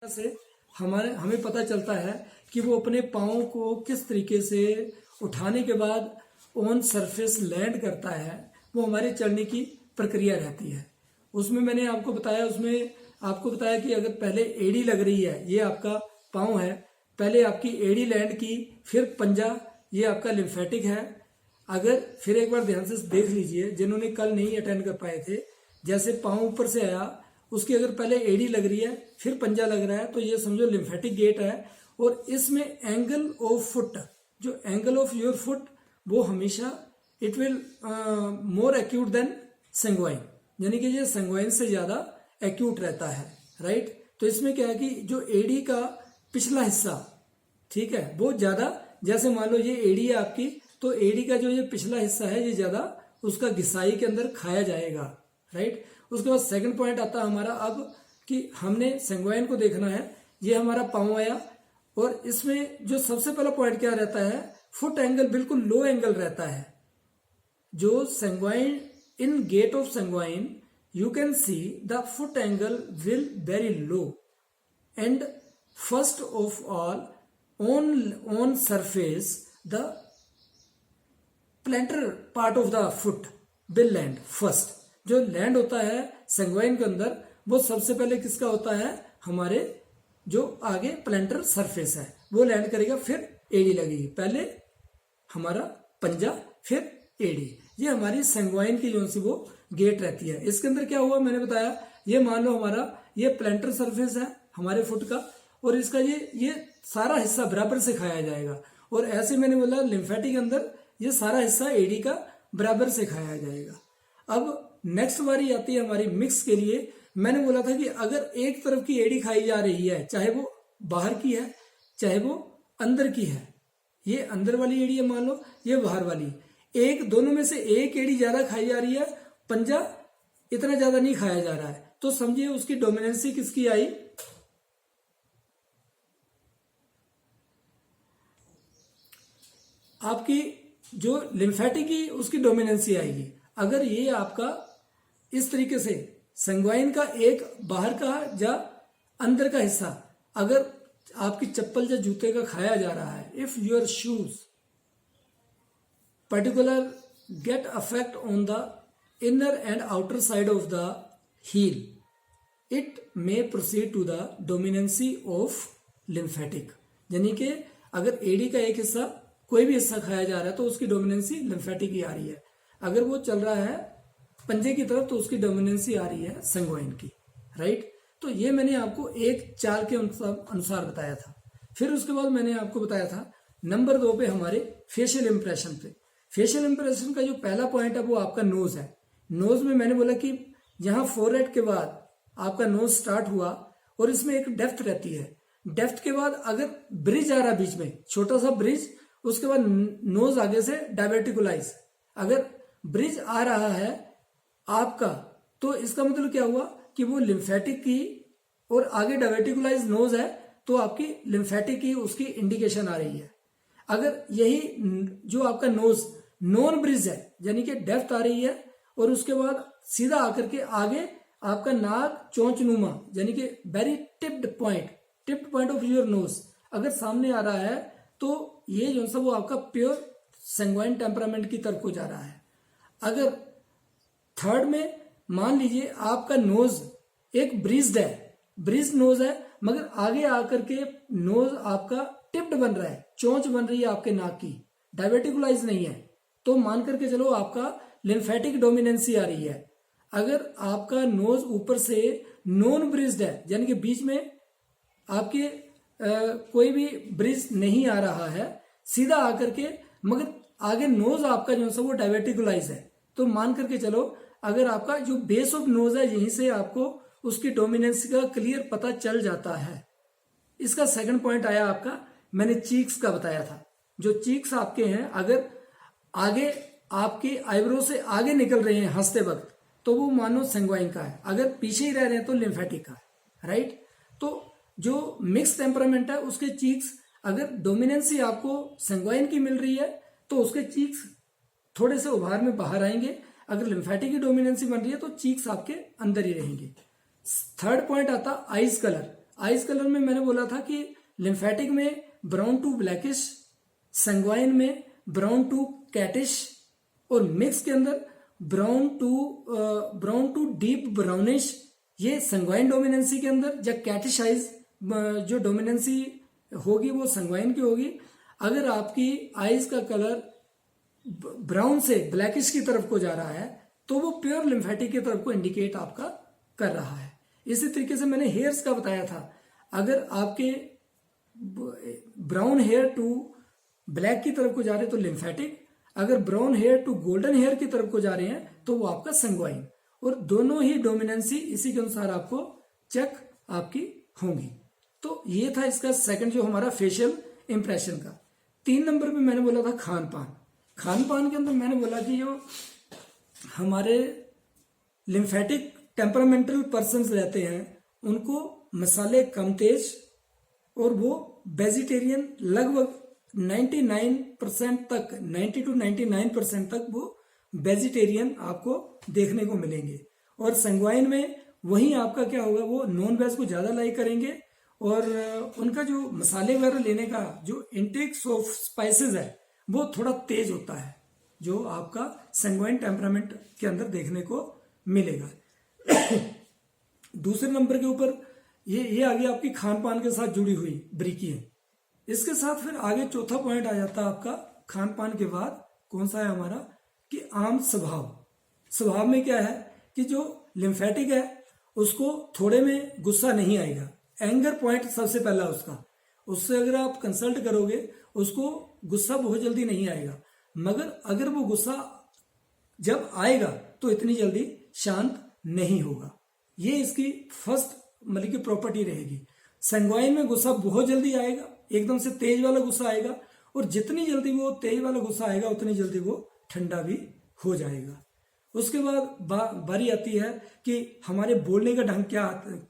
से हमें पता चलता है कि वो अपने पाँव को किस तरीके से उठाने के बाद ऑन सरफेस लैंड करता है, वो हमारे चलने की प्रक्रिया रहती है। उसमें मैंने आपको बताया कि अगर पहले एड़ी लग रही है, ये आपका पाँव है, पहले आपकी एड़ी लैंड की, फिर पंजा, ये आपका लिम्फेटिक है। अगर फिर एक बार ध्यान से देख लीजिए, जिन्होंने कल नहीं अटेंड कर पाए थे, जैसे पाँव ऊपर से आया, उसकी अगर पहले एड़ी लग रही है फिर पंजा लग रहा है, तो ये समझो लिम्फेटिक गेट है। और इसमें एंगल ऑफ फुट, जो एंगल ऑफ योर फुट, वो हमेशा it will more acute than sanguine, यानी कि ये संगवाइन से ज्यादा एक्यूट रहता है, राइट। तो इसमें क्या है कि जो एड़ी का पिछला हिस्सा, ठीक है, वो ज्यादा, जैसे मान लो ये एड़ी है आपकी, तो एड़ी का जो ये पिछला हिस्सा है ये ज्यादा उसका घिसाई के अंदर खाया जाएगा, राइट। उसके बाद सेकंड पॉइंट आता है हमारा अब कि हमने संगवाइन को देखना है। ये हमारा पाँव आया, और इसमें जो सबसे पहला पॉइंट क्या रहता है, फुट एंगल बिल्कुल लो एंगल रहता है। जो sanguine, in gait of sanguine you can see the foot angle will very low, and first of all on surface the plantar part of the foot will land first. जो land होता है संगवाइन के अंदर, वो सबसे पहले किसका होता है, हमारे जो आगे प्लेंटर सरफेस है वो लैंड करेगा, फिर एड़ी लगेगी, पहले हमारा पंजा फिर एड़ी। ये हमारी संगवाइन की जो सी वो गेट रहती है। इसके अंदर क्या हुआ मैंने बताया, ये मान लो हमारा ये प्लेंटर सरफेस है हमारे फुट का, और इसका ये सारा हिस्सा बराबर से खाया जाएगा। और ऐसे मैंने बोला लिम्फेटिक के अंदर ये सारा हिस्सा एड़ी का बराबर से खाया जाएगा। अब नेक्स्ट बारी आती है हमारी मिक्स के लिए। मैंने बोला था कि अगर एक तरफ की एड़ी खाई जा रही है, चाहे वो बाहर की है चाहे वो अंदर की है, ये अंदर वाली एड़ी है मान लो, ये बाहर वाली, एक दोनों में से एक एड़ी ज्यादा खाई जा रही है, पंजा इतना ज्यादा नहीं खाया जा रहा है, तो समझिए उसकी डोमिनेंसी किसकी आई, आपकी जो लिम्फेटिक की उसकी डोमिनेंसी आएगी। अगर ये आपका इस तरीके से संगवाइन का एक बाहर का या अंदर का हिस्सा अगर आपकी चप्पल या जूते का खाया जा रहा है, if your shoes particular get affect on the inner and outer side of the heel, it may proceed to the dominancy of lymphatic. यानी कि अगर एड़ी का एक हिस्सा, कोई भी हिस्सा खाया जा रहा है, तो उसकी डोमिनेंसी लिम्फेटिक की आ रही है। अगर वो चल रहा है पंजे की तरफ, तो उसकी डोमिनेंसी आ रही है संगवाइन की, राइट। तो ये मैंने आपको एक चाल के अनुसार बताया था। फिर उसके बाद मैंने आपको बताया था नंबर 2 पे हमारे फेशियल इंप्रेशन पे। फेशियल इंप्रेशन का जो पहला पॉइंट है वो आपका नोज है। नोज में मैंने बोला कि यहाँ फोरहेड के बाद आपका नोज स्टार्ट हुआ, और इसमें एक डेप्थ रहती है। डेप्थ के बाद अगर ब्रिज आ रहा बीच में, छोटा सा ब्रिज, उसके बाद नोज आगे से डायवर्टिकुलाइज, अगर ब्रिज आ रहा है आपका, तो इसका मतलब क्या हुआ कि वो लिम्फेटिक की, और आगे डायवर्टिकुलाइज नोज है, तो आपकी लिम्फेटिक की उसकी इंडिकेशन आ रही है। अगर यही जो आपका नोज नॉन ब्रिज है, यानी कि डेप्थ आ रही है, और उसके बाद सीधा आकर के आगे आपका नाक चोंचनुमा, यानी कि very tipped point of your nose अगर सामने आ रहा है, तो ये जो सा वो आपका प्योर संगवाइन टेम्परामेंट की तरफ को जा रहा है। अगर थर्ड में मान लीजिए आपका नोज एक ब्रिज्ड है, ब्रिज नोज है, मगर आगे आकर के नोज आपका टिप्ड बन रहा है, चोंच बन रही है आपके नाक की, डायवर्टिकुलाइज नहीं है, तो मान करके चलो आपका लिम्फेटिक डोमिनेंसी आ रही है। अगर आपका नोज ऊपर से नॉन ब्रिज्ड है, यानी कि बीच में आपके कोई भी ब्रिज नहीं आ रहा है, सीधा आकर के, मगर आगे नोज आपका जो है वो डायवर्टिकुलाइज है, तो मान करके चलो अगर आपका जो बेस ऑफ नोज है, यहीं से आपको उसकी डोमिनेंसी का क्लियर पता चल जाता है। इसका सेकंड पॉइंट आया आपका, मैंने चीक्स का बताया था। जो चीक्स आपके हैं, अगर आगे आपके आईब्रो से आगे निकल रहे हैं हंसते वक्त, तो वो मानो संगवाइन का है, अगर पीछे ही रह रहे हैं तो लिम्फेटिक का है, राइट। तो जो मिक्स टेम्परामेंट है, उसके चीक्स अगर डोमिनेंसी आपको संगवाइन की मिल रही है, तो उसके चीक्स थोड़े से उभार में बाहर आएंगे। अगर लिम्फेटिक की डोमिनेंसी बन रही है, तो चीक्स आपके अंदर ही रहेंगे। थर्ड पॉइंट आता आईज कलर। आइज कलर में मैंने बोला था कि लिम्फेटिक में ब्राउन टू ब्लैकिश, संग्वाइन में ब्राउन टू कैटिश, और मिक्स के अंदर ब्राउन टू डीप ब्राउनिश, ये संग्वाइन डोमिनेंसी के अंदर। जब कैटिश आइज जो डोमिनेंसी होगी वो संग्वाइन की होगी। अगर आपकी आइज का कलर ब्राउन से ब्लैकिश की तरफ को जा रहा है तो वो प्योर लिम्फेटिक की तरफ को इंडिकेट आपका कर रहा है। इसी तरीके से मैंने हेयर्स का बताया था, अगर आपके ब्राउन हेयर टू ब्लैक की तरफ को जा रहे हैं तो लिम्फेटिक, अगर brown hair to golden hair की तरफ को जा रहे हैं तो वो आपका संग्वाइन। और दोनों ही डोमिनेंसी इसी के अनुसार आपको चेक आपकी होंगी। तो ये था इसका सेकंड जो हमारा फेशियल इंप्रेशन का। 3 नंबर पे मैंने बोला था खान पान। खान पान के अंदर मैंने बोला कि जो हमारे लिम्फेटिक टेम्परामेंटल पर्सन्स रहते हैं उनको मसाले कम तेज, और वो वेजिटेरियन लगभग 99% तक, 90 to 99% तक वो वेजिटेरियन आपको देखने को मिलेंगे। और संग्वाइन में वहीं आपका क्या होगा, वो नॉन वेज को ज्यादा लाइक करेंगे, और उनका जो मसाले वगैरह लेने का जो इंटेक्स ऑफ स्पाइसेस है वो थोड़ा तेज होता है, जो आपका संग्वाइन टेम्परामेंट के अंदर देखने को मिलेगा। दूसरे नंबर के ऊपर ये आ गया आपकी खान पान के साथ जुड़ी हुई बारीकियां। इसके साथ फिर आगे चौथा पॉइंट आ जाता है आपका खान पान के बाद कौन सा है हमारा, कि आम स्वभाव। स्वभाव में क्या है कि जो लिम्फेटिक है उसको थोड़े में गुस्सा नहीं आएगा। एंगर पॉइंट सबसे पहला उससे अगर आप कंसल्ट करोगे उसको गुस्सा बहुत जल्दी नहीं आएगा, मगर अगर वो गुस्सा जब आएगा तो इतनी जल्दी शांत नहीं होगा। ये इसकी फर्स्ट मतलब की प्रॉपर्टी रहेगी। संग्वाइन में गुस्सा बहुत जल्दी आएगा, एकदम से तेज वाला गुस्सा आएगा, और जितनी जल्दी वो तेज वाला गुस्सा आएगा उतनी जल्दी वो ठंडा भी हो जाएगा। उसके बाद बारी आती है कि हमारे बोलने का ढंग क्या,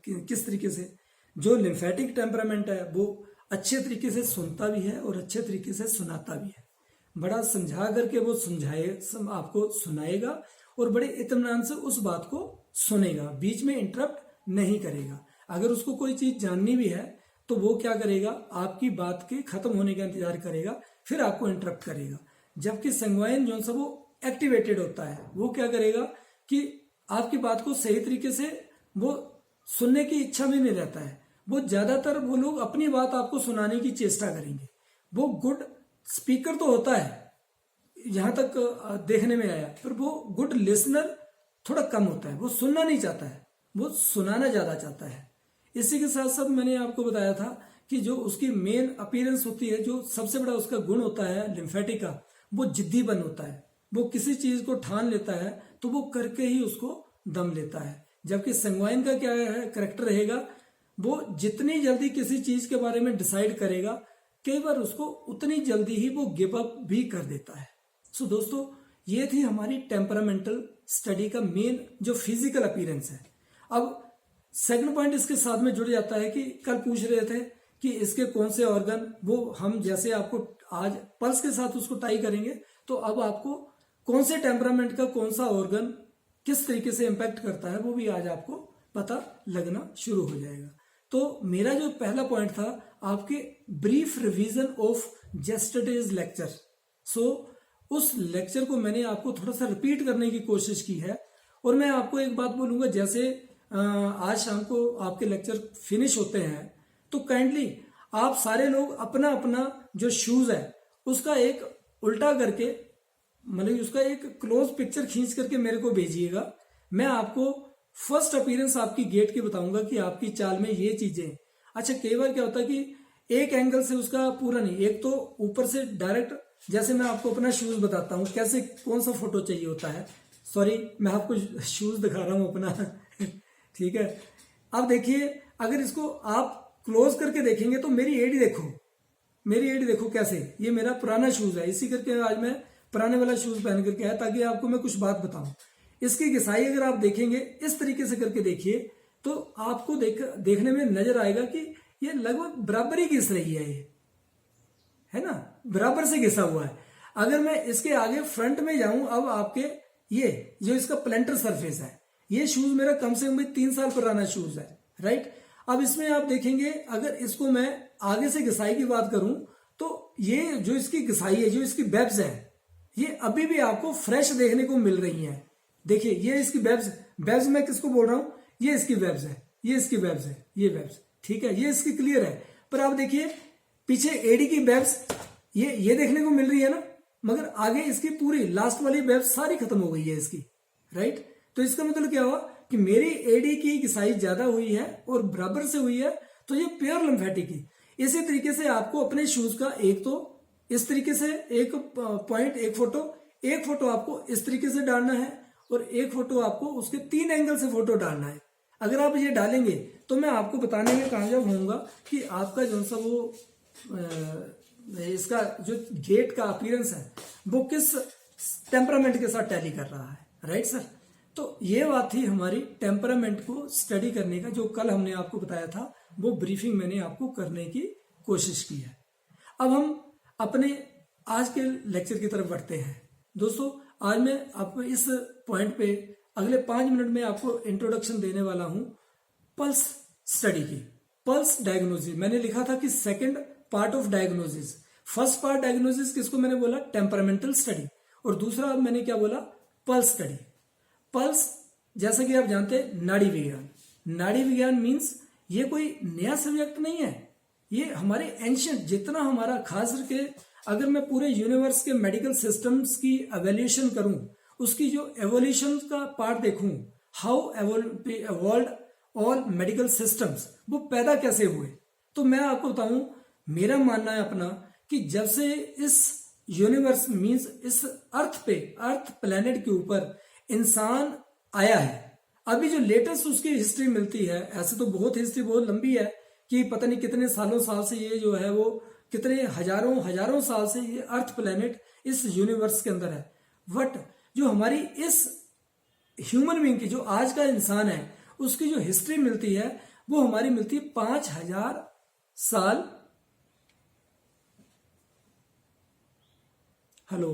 किस तरीके से। जो लिम्फेटिक टेम्परामेंट है वो अच्छे तरीके से सुनता भी है और अच्छे तरीके से सुनाता भी है। बड़ा समझा करके वो आपको सुनाएगा और बड़े इत्मीनान से उस बात को सुनेगा, बीच में इंटरप्ट नहीं करेगा। अगर उसको कोई चीज जाननी भी है तो वो क्या करेगा, आपकी बात के खत्म होने का इंतजार करेगा, फिर आपको इंटरप्ट करेगा। जबकि संग्वाइन जो सा वो एक्टिवेटेड होता है, वो क्या करेगा कि आपकी बात को सही तरीके से वो सुनने की इच्छा में नहीं रहता है। वो ज्यादातर वो लोग अपनी बात आपको सुनाने की चेष्टा करेंगे। वो गुड स्पीकर तो होता है, यहां तक देखने में आया, पर वो गुड लिसनर थोड़ा कम होता है। वो सुनना नहीं चाहता है, वो सुनाना ज्यादा चाहता है। इसी के साथ साथ मैंने आपको बताया था कि जो उसकी मेन अपीयरेंस होती है, जो सबसे बड़ा उसका गुण होता है लिम्फेटिक का, वो जिद्दीपन होता है। वो किसी चीज को ठान लेता है तो वो करके ही उसको दम लेता है। जबकि संग्वाइन का क्या है करैक्टर रहेगा, वो जितनी जल्दी किसी चीज के बारे में डिसाइड करेगा, कई बार उसको उतनी जल्दी ही वो गिव अप भी कर देता है। सो दोस्तों, ये थी हमारी टेम्परामेंटल स्टडी का मेन जो फिजिकल अपीयरेंस है। अब सेकंड पॉइंट इसके साथ में जुड़ जाता है कि कल पूछ रहे थे कि इसके कौन से ऑर्गन, वो हम जैसे आपको आज पल्स के साथ उसको टाई करेंगे, तो अब आपको कौन से टेम्परामेंट का कौन सा ऑर्गन किस तरीके से इंपैक्ट करता है वो भी आज आपको पता लगना शुरू हो जाएगा। तो मेरा जो पहला पॉइंट था, आपके brief revision of yesterday's lecture. So उस लेक्चर को मैंने आपको थोड़ा सा रिपीट करने की कोशिश की है। और मैं आपको एक बात बोलूंगा, जैसे आज शाम को आपके लेक्चर फिनिश होते हैं तो काइंडली आप सारे लोग अपना अपना जो शूज है उसका एक उल्टा करके, मतलब उसका एक क्लोज पिक्चर खींच करके मेरे को भेजिएगा। मैं आपको फर्स्ट अपीयरेंस आपकी गेट की बताऊंगा कि आपकी चाल में ये चीजें। अच्छा, कई बार क्या होता है कि एक एंगल से उसका पूरा नहीं, एक तो ऊपर से डायरेक्ट, जैसे मैं आपको अपना शूज बताता हूं कैसे कौन सा फोटो चाहिए होता है। सॉरी, मैं आपको शूज दिखा रहा हूं अपना ठीक है। अब देखिए, अगर इसको आप क्लोज करके देखेंगे तो मेरी एडी देखो, मेरी एडी देखो कैसे, ये मेरा पुराना शूज है। इसी करके आज मैं पुराने वाला शूज पहन करके आया ताकि आपको मैं कुछ बात बताऊं। इसकी घिसाई अगर आप देखेंगे इस तरीके से करके देखिए तो आपको देखने में नजर आएगा कि ये लगभग बराबर ही घिस रही है, ये है ना, बराबर से घिसा हुआ है। अगर मैं इसके आगे फ्रंट में जाऊं, अब आपके ये जो इसका प्लेंटर सरफेस है, ये शूज मेरा कम से कम 3 साल पुराना शूज है, राइट। अब इसमें आप देखेंगे, अगर इसको मैं आगे से घिसाई की बात करूं तो ये जो इसकी घिसाई है, जो इसकी वेब्स है, ये अभी भी आपको फ्रेश देखने को मिल रही हैं। देखिए ये इसकी वेब्स, वेब्स मैं किसको बोल रहा हूं, ये इसकी वेब्स है, ये इसकी वेब्स है, ये वेब्स, ठीक है, ये इसकी क्लियर है। पर आप देखिए पीछे एडी की वेब्स ये देखने को मिल रही है ना, मगर आगे इसकी पूरी लास्ट वाली वेब्स सारी खत्म हो गई है इसकी, राइट। तो इसका मतलब क्या हुआ कि मेरी एडी की साइज ज्यादा हुई है और बराबर से हुई है, तो ये प्योर लिम्फेटिक की। इसी तरीके से आपको अपने शूज का एक तो इस तरीके से एक पॉइंट, एक फोटो आपको इस तरीके से डालना है और एक फोटो आपको उसके 3 एंगल से फोटो डालना है। अगर आप ये डालेंगे तो मैं आपको बताने में कामयाब होऊंगा कि आपका जो सा वो इसका जो गेट का अपीयरेंस है वो किस टेम्परामेंट के साथ टैली कर रहा है, राइट सर। तो ये बात थी हमारी टेम्परामेंट को स्टडी करने का, जो कल हमने आपको बताया था, वो ब्रीफिंग मैंने आपको करने की कोशिश की है। अब हम अपने आज के लेक्चर की तरफ बढ़ते हैं। दोस्तों आज मैं आपको इस पॉइंट पे अगले 5 मिनट में आपको इंट्रोडक्शन देने वाला हूं पल्स स्टडी की। पल्स डायग्नोसिस मैंने लिखा था कि second part of diagnosis. First part diagnosis किसको मैंने बोला, टेम्परामेंटल स्टडी, और दूसरा मैंने क्या बोला, पल्स स्टडी। पल्स जैसा कि आप जानते हैं नाड़ी विज्ञान, नाड़ी विज्ञान मीन्स ये कोई नया सब्जेक्ट नहीं है, ये हमारे एंशियंट, जितना हमारा खास करके अगर मैं पूरे यूनिवर्स के मेडिकल सिस्टम्स की एवोल्यूशन करूं, उसकी जो एवोल्यूशन का पार्ट देखूं, how evolve all medical systems, वो पैदा कैसे हुए, तो मैं आपको बताऊं, मेरा मानना है अपना कि जब से इस यूनिवर्स मीन्स इस अर्थ पे, अर्थ प्लेनेट के ऊपर इंसान आया है, अभी जो लेटेस्ट उसकी हिस्ट्री मिलती है, ऐसे तो बहुत हिस्ट्री बहुत लंबी है कि पता नहीं कितने साल से ये जो है वो कितने हजारों साल से ये अर्थ प्लेनेट इस यूनिवर्स के अंदर है। बट जो हमारी इस ह्यूमन बीइंग की, जो आज का इंसान है, उसकी जो हिस्ट्री मिलती है वो हमारी मिलती है 5000 साल। हेलो,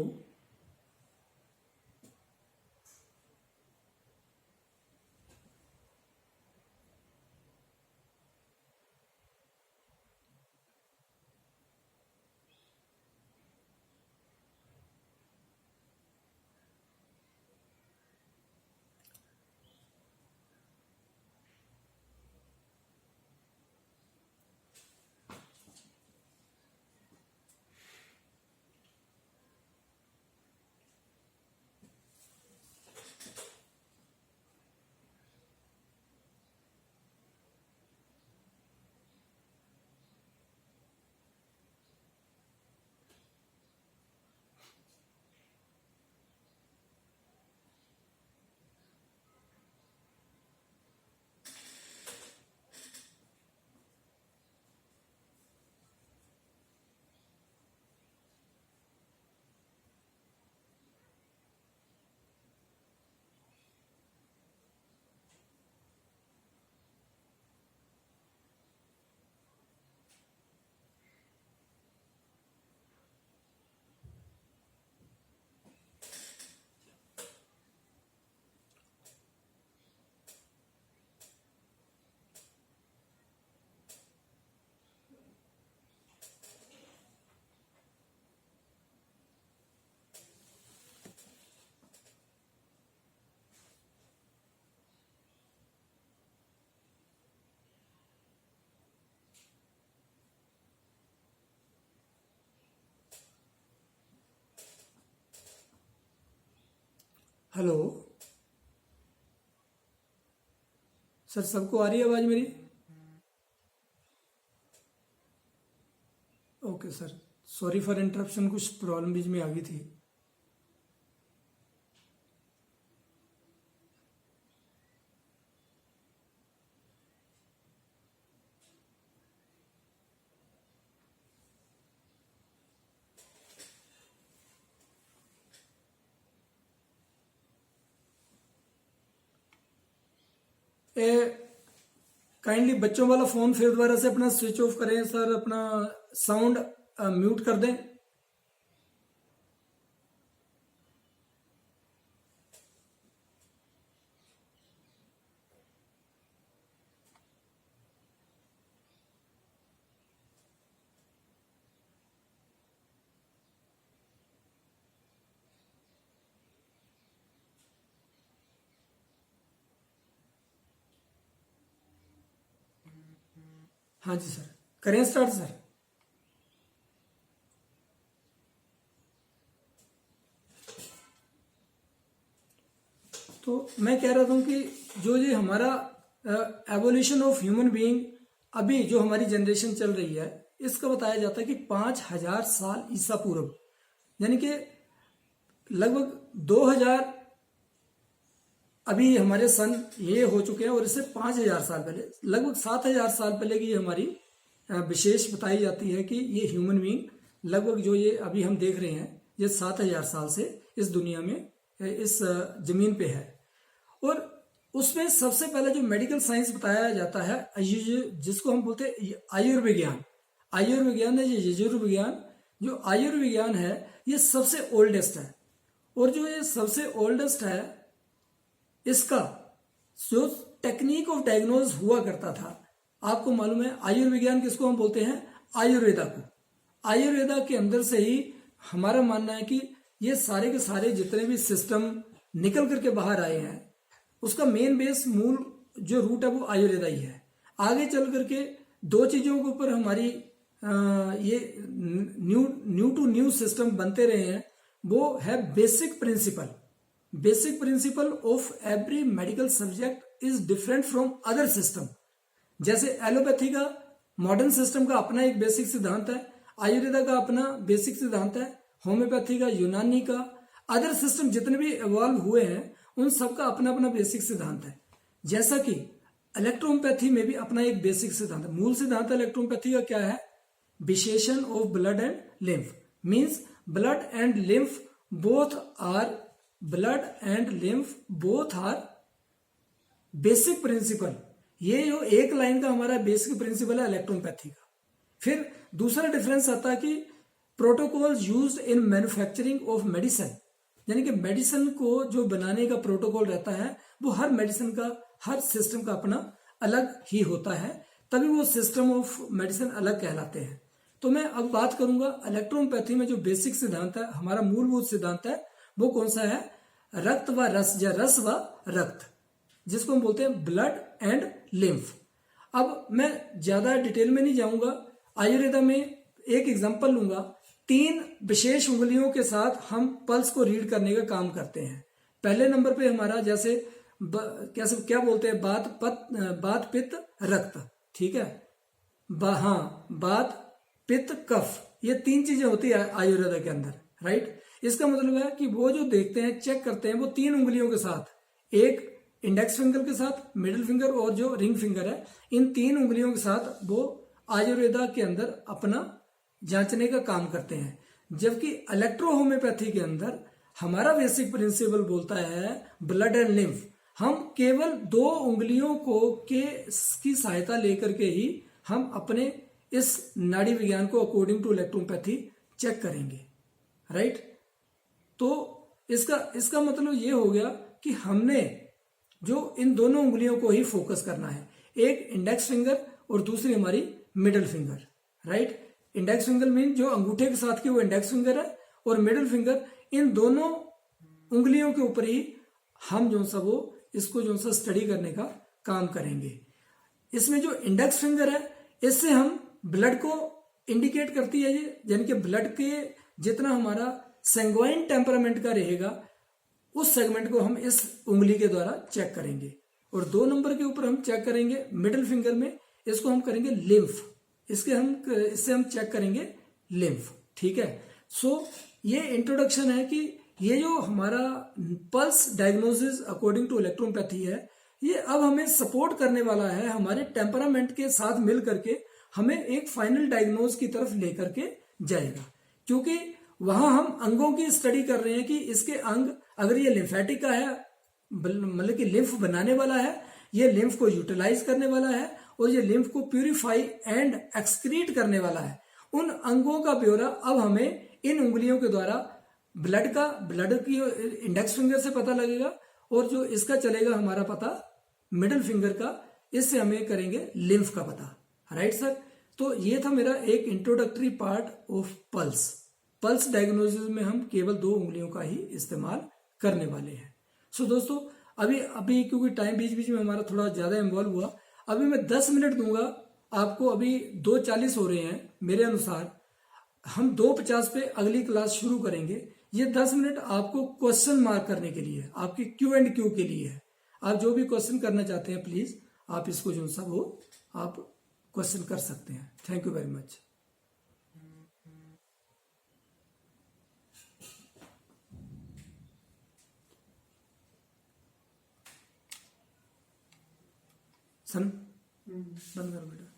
हेलो सर, सबको आ रही है आवाज मेरी? Okay sir, sorry for interruption, कुछ प्रॉब्लम बीच में आ गई थी। काइंडली बच्चों वाला फोन फिर दोबारा से अपना स्विच ऑफ करें सर, अपना साउंड म्यूट कर दें। हाँ जी सर, करें स्टार्ट सर। तो मैं कह रहा था कि जो ये हमारा एवोल्यूशन ऑफ ह्यूमन बीइंग अभी जो हमारी जनरेशन चल रही है, इसका बताया जाता है कि 5000 साल ईसा पूर्व, यानी कि लगभग 2000 अभी हमारे सन ये हो चुके हैं, और इससे 5000 साल पहले, लगभग 7000 साल पहले की ये हमारी विशेष बताई जाती है कि ये ह्यूमन बीइंग लगभग जो ये अभी हम देख रहे हैं, ये 7000 साल से इस दुनिया में, इस जमीन पे है। और उसमें सबसे पहले जो मेडिकल साइंस बताया जाता है, जिसको हम बोलते हैं आयुर्विज्ञान। आयुर्विज्ञान है, ये यजुर्विज्ञान, जो आयुर्विज्ञान है ये सबसे ओल्डेस्ट है। और जो ये सबसे ओल्डेस्ट है, इसका जो टेक्निक ऑफ डायग्नोज हुआ करता था, आपको मालूम है आयुर्विज्ञान किसको हम बोलते हैं? आयुर्वेदा को। आयुर्वेदा के अंदर से ही हमारा मानना है कि ये सारे के सारे जितने भी सिस्टम निकल करके बाहर आए हैं, उसका मेन बेस, मूल जो रूट है वो आयुर्वेदा ही है। आगे चल करके दो चीजों के ऊपर हमारी ये न्यू टू न्यू सिस्टम बनते रहे हैं, वो है basic principle. Basic principle of every medical subject is different from other system. जैसे एलोपैथी का, मॉडर्न सिस्टम का अपना एक बेसिक सिद्धांत है, आयुर्वेदा का अपना बेसिक सिद्धांत है, होम्योपैथी का, यूनानी का, अदर सिस्टम जितने भी इवॉल्व हुए हैं उन सबका अपना अपना बेसिक सिद्धांत है। जैसा कि इलेक्ट्रोपैथी में भी अपना एक बेसिक सिद्धांत है। मूल सिद्धांत इलेक्ट्रोपैथी का क्या है? विशेषण of blood and lymph, means blood and lymph both are basic principle. ये जो एक लाइन का हमारा बेसिक प्रिंसिपल है इलेक्ट्रोपैथी का। फिर दूसरा डिफरेंस आता है कि protocol used in manufacturing of medicine, यानी कि मेडिसिन को जो बनाने का प्रोटोकॉल रहता है वो हर मेडिसिन का, हर सिस्टम का अपना अलग ही होता है, तभी वो सिस्टम ऑफ मेडिसिन अलग कहलाते हैं। तो मैं अब बात करूंगा इलेक्ट्रोपैथी में जो बेसिक सिद्धांत है, हमारा मूलभूत सिद्धांत है, वो कौन सा है? रक्त व रस, या रस व रक्त, जिसको हम बोलते हैं ब्लड एंड लिम्फ। अब मैं ज्यादा डिटेल में नहीं जाऊंगा। आयुर्वेदा में एक एग्जांपल लूंगा। 3 विशेष उंगलियों के साथ हम पल्स को रीड करने का काम करते हैं। पहले नंबर पे हमारा जैसे कैसे क्या बोलते हैं, बात पित्त रक्त, ठीक है, हाँ, बात पित्त कफ, ये 3 चीजें होती है आयुर्वेदा के अंदर, राइट। इसका मतलब है कि वो जो देखते हैं, चेक करते हैं, वो 3 उंगलियों के साथ, एक इंडेक्स फिंगर के साथ, मिडिल फिंगर और जो रिंग फिंगर है, इन 3 उंगलियों के साथ वो आयुर्वेदा के अंदर अपना जांचने का काम करते हैं। जबकि इलेक्ट्रो होम्योपैथी के अंदर हमारा बेसिक प्रिंसिपल बोलता है ब्लड एंड लिम्फ। हम केवल 2 उंगलियों को की सहायता लेकर के ही हम अपने इस नाड़ी विज्ञान को अकॉर्डिंग टू इलेक्ट्रोपैथी चेक करेंगे, राइट। तो इसका मतलब ये हो गया कि हमने जो इन दोनों उंगलियों को ही फोकस करना है, एक इंडेक्स फिंगर और दूसरी हमारी middle finger, right. Index finger mean जो अंगूठे के साथ की वो इंडेक्स फिंगर है, और मिडिल फिंगर, इन दोनों उंगलियों के ऊपर ही हम जो सा वो इसको जो सा स्टडी करने का काम करेंगे। इसमें जो इंडेक्स फिंगर है, इससे हम ब्लड को इंडिकेट करती है ये, यानी कि ब्लड के जितना हमारा सेंगुइन टेम्परामेंट का रहेगा, उस सेगमेंट को हम इस उंगली के द्वारा चेक करेंगे। और 2 नंबर के ऊपर हम चेक करेंगे मिडिल फिंगर में, इसको हम करेंगे लिम्फ, इससे हम चेक करेंगे लिम्फ, ठीक है। सो ये इंट्रोडक्शन है कि ये जो हमारा pulse diagnosis according to electropathy है, ये अब हमें सपोर्ट करने वाला है, हमारे टेम्परामेंट के साथ मिल करके हमें एक फाइनल डायग्नोज की तरफ लेकर के जाएगा। क्योंकि वहां हम अंगों की स्टडी कर रहे हैं कि इसके अंग, अगर ये लिम्फेटिक का है, मतलब कि लिम्फ बनाने वाला है, ये लिम्फ को यूटिलाइज करने वाला है, और ये लिम्फ को प्यूरिफाई एंड एक्सक्रीट करने वाला है, उन अंगों का ब्यौरा अब हमें इन उंगलियों के द्वारा ब्लड की इंडेक्स फिंगर से पता लगेगा, और जो इसका चलेगा हमारा पता मिडिल फिंगर का, इससे हमें करेंगे लिम्फ का पता, राइट सर। तो ये था मेरा एक introductory part of pulse diagnosis में हम केवल 2 उंगलियों का ही इस्तेमाल करने वाले हैं। सो दोस्तों, अभी क्योंकि टाइम बीच बीच में हमारा थोड़ा ज्यादा इन्वॉल्व हुआ, अभी मैं 10 मिनट दूंगा आपको अभी 2:40 हो रहे हैं मेरे अनुसार, हम 2:50 पे अगली क्लास शुरू करेंगे। ये 10 मिनट आपको क्वेश्चन मार्क करने के लिए है, आपके Q&Q के लिए है। आप जो भी क्वेश्चन करना चाहते हैं प्लीज आप इसको जो सा वो आप क्वेश्चन कर सकते हैं। Thank you very much. सन बंद करो बेटा।